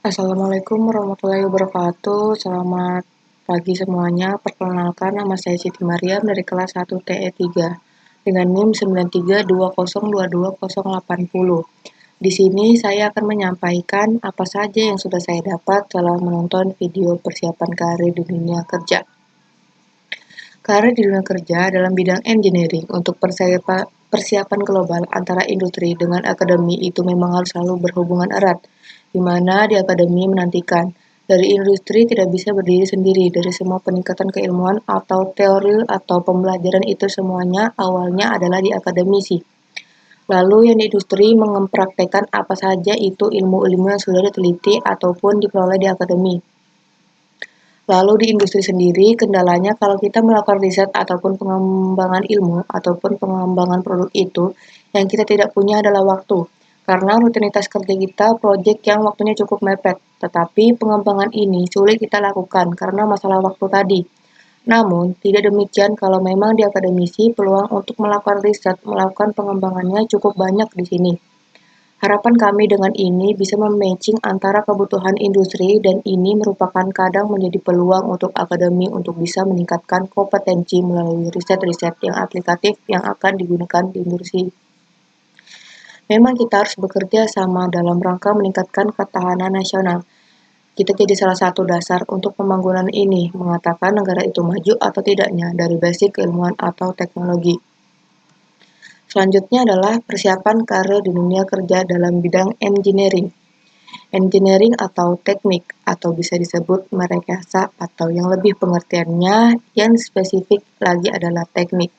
Assalamualaikum warahmatullahi wabarakatuh. Selamat pagi semuanya. Perkenalkan, nama saya Siti Mariam dari kelas 1 TE3 dengan NIM 9320222080. Di sini saya akan menyampaikan apa saja yang sudah saya dapat setelah menonton video persiapan karir di dunia kerja. Karir di dunia kerja dalam bidang engineering untuk persiapan global antara industri dengan akademi itu memang harus selalu berhubungan erat, di mana di akademi menantikan dari industri tidak bisa berdiri sendiri dari semua peningkatan keilmuan atau teori atau pembelajaran itu semuanya awalnya adalah di akademisi. Lalu yang di industri mempraktekkan apa saja itu ilmu-ilmu yang sudah diteliti ataupun diperoleh di akademi. Lalu di industri sendiri, kendalanya kalau kita melakukan riset ataupun pengembangan ilmu ataupun pengembangan produk itu, yang kita tidak punya adalah waktu. Karena rutinitas kerja kita proyek yang waktunya cukup mepet, tetapi pengembangan ini sulit kita lakukan karena masalah waktu tadi. Namun, tidak demikian kalau memang di akademisi peluang untuk melakukan riset, melakukan pengembangannya cukup banyak di sini. Harapan kami dengan ini bisa mematching antara kebutuhan industri dan ini merupakan kadang menjadi peluang untuk akademi untuk bisa meningkatkan kompetensi melalui riset-riset yang aplikatif yang akan digunakan di industri. Memang kita harus bekerja sama dalam rangka meningkatkan ketahanan nasional. Kita jadi salah satu dasar untuk pembangunan ini, mengatakan negara itu maju atau tidaknya dari basic keilmuan atau teknologi. Selanjutnya adalah persiapan karir di dunia kerja dalam bidang engineering. Engineering atau teknik atau bisa disebut merekayasa atau yang lebih pengertiannya yang spesifik lagi adalah teknik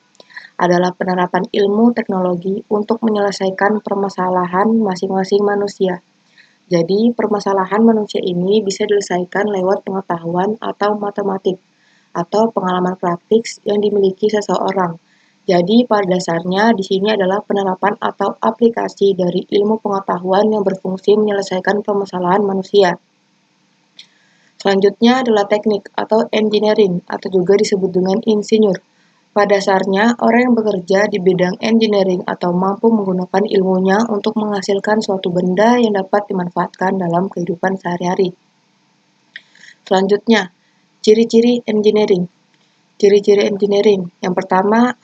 adalah penerapan ilmu teknologi untuk menyelesaikan permasalahan masing-masing manusia. Jadi, permasalahan manusia ini bisa diselesaikan lewat pengetahuan atau matematik atau pengalaman praktik yang dimiliki seseorang. Jadi, pada dasarnya di sini adalah penerapan atau aplikasi dari ilmu pengetahuan yang berfungsi menyelesaikan permasalahan manusia. Selanjutnya adalah teknik atau engineering atau juga disebut dengan insinyur. Pada dasarnya, orang yang bekerja di bidang engineering atau mampu menggunakan ilmunya untuk menghasilkan suatu benda yang dapat dimanfaatkan dalam kehidupan sehari-hari. Selanjutnya, ciri-ciri engineering. Ciri-ciri engineering. Yang pertama,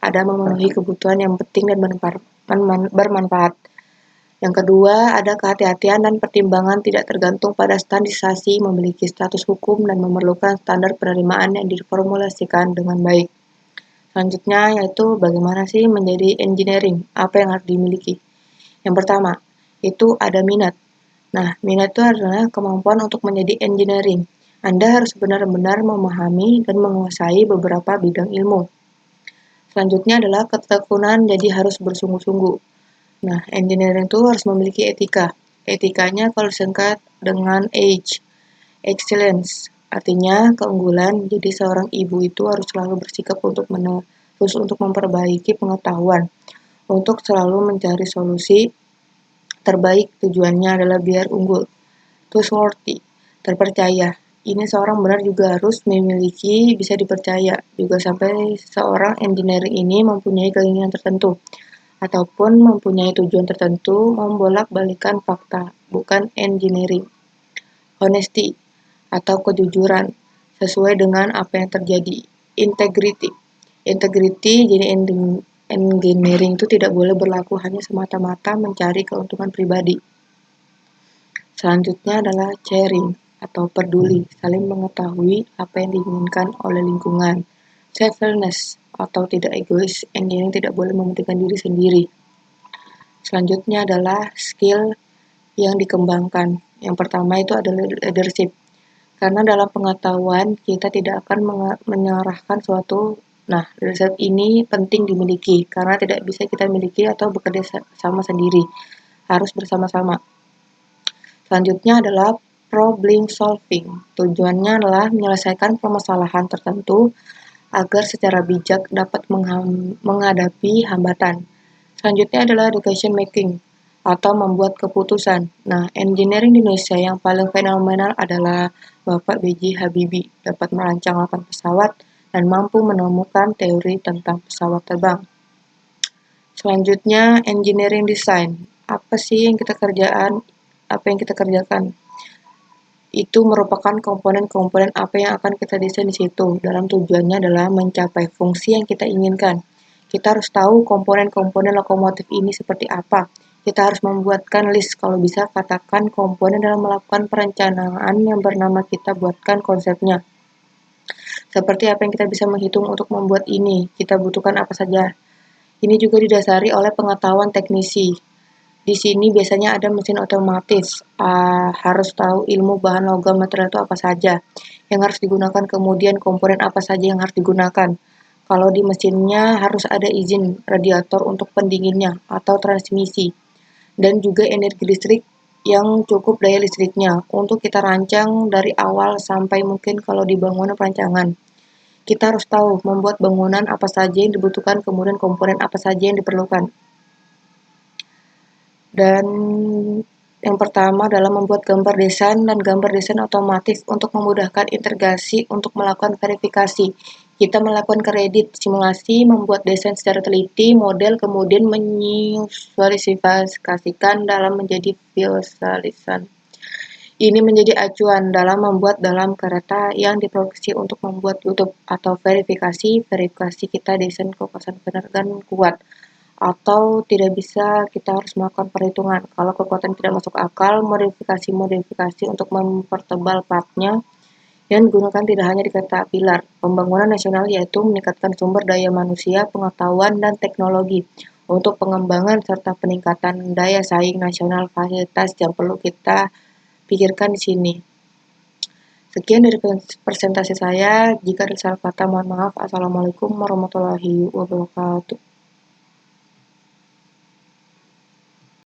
ada memenuhi kebutuhan yang penting dan bermanfaat. Yang kedua, ada kehati-hatian dan pertimbangan tidak tergantung pada standarisasi, memiliki status hukum, dan memerlukan standar penerimaan yang diformulasikan dengan baik. Selanjutnya, yaitu bagaimana sih menjadi engineering, apa yang harus dimiliki. Yang pertama, itu ada minat. Nah, minat itu adalah kemampuan untuk menjadi engineering. Anda harus benar-benar memahami dan menguasai beberapa bidang ilmu. Selanjutnya adalah ketekunan, jadi harus bersungguh-sungguh. Nah, engineering itu harus memiliki etika. Etikanya kalau disingkat dengan excellence, artinya keunggulan. Jadi seorang ibu itu harus selalu bersikap untuk memperbaiki pengetahuan, untuk selalu mencari solusi terbaik. Tujuannya adalah biar unggul. Trustworthy, terpercaya. Ini seorang benar juga harus memiliki bisa dipercaya. Juga sampai seorang engineering ini mempunyai keinginan tertentu ataupun mempunyai tujuan tertentu membolak-balikan fakta, bukan engineering. Honesty atau kejujuran sesuai dengan apa yang terjadi. Integrity. Integrity jadi engineering itu tidak boleh berlaku hanya semata-mata mencari keuntungan pribadi. Selanjutnya adalah caring atau peduli, saling mengetahui apa yang diinginkan oleh lingkungan. Selflessness atau tidak egois, engineering tidak boleh mementingkan diri sendiri. Selanjutnya adalah skill yang dikembangkan. Yang pertama itu adalah leadership. Karena dalam pengetahuan kita tidak akan menyerahkan suatu. Nah, leadership ini penting dimiliki karena tidak bisa kita miliki atau bekerja sama sendiri. Harus bersama-sama. Selanjutnya adalah problem solving. Tujuannya adalah menyelesaikan permasalahan tertentu agar secara bijak dapat menghadapi hambatan. Selanjutnya adalah decision making atau membuat keputusan. Nah, engineering di Indonesia yang paling fenomenal adalah Bapak B.J. Habibie, dapat merancang 8 pesawat dan mampu menemukan teori tentang pesawat terbang. Selanjutnya, engineering design. Apa yang kita kerjakan? itu merupakan komponen-komponen apa yang akan kita desain di situ. Dalam tujuannya adalah mencapai fungsi yang kita inginkan. Kita harus tahu komponen-komponen lokomotif ini seperti apa. Kita harus membuatkan list, kalau bisa katakan komponen dalam melakukan perencanaan yang bernama kita buatkan konsepnya. Seperti apa yang kita bisa menghitung untuk membuat ini, kita butuhkan apa saja. Ini juga didasari oleh pengetahuan teknisi. Di sini biasanya ada mesin otomatis, harus tahu ilmu bahan logam material itu apa saja yang harus digunakan, kemudian komponen apa saja yang harus digunakan. Kalau di mesinnya harus ada izin radiator untuk pendinginnya atau transmisi, dan juga energi listrik yang cukup daya listriknya untuk kita rancang dari awal sampai mungkin kalau di bangunan perancangan. Kita harus tahu membuat bangunan apa saja yang dibutuhkan, kemudian komponen apa saja yang diperlukan. Dan yang pertama adalah membuat gambar desain dan gambar desain otomatis untuk memudahkan integrasi untuk melakukan verifikasi. Kita melakukan kredit, simulasi, membuat desain secara teliti, model, kemudian menvisualisasikan dalam menjadi visualisan. Ini menjadi acuan dalam membuat dalam kereta yang diproduksi untuk membuat YouTube atau verifikasi kita desain kekuasaan benar dan kuat. Atau tidak bisa, kita harus melakukan perhitungan. Kalau kekuatan tidak masuk akal, modifikasi untuk mempertebal partnya yang digunakan tidak hanya di kereta pilar. Pembangunan nasional yaitu meningkatkan sumber daya manusia, pengetahuan, dan teknologi untuk pengembangan serta peningkatan daya saing nasional, fasilitas yang perlu kita pikirkan di sini. Sekian dari presentasi saya. Jika ada salah kata, mohon maaf. Assalamualaikum warahmatullahi wabarakatuh.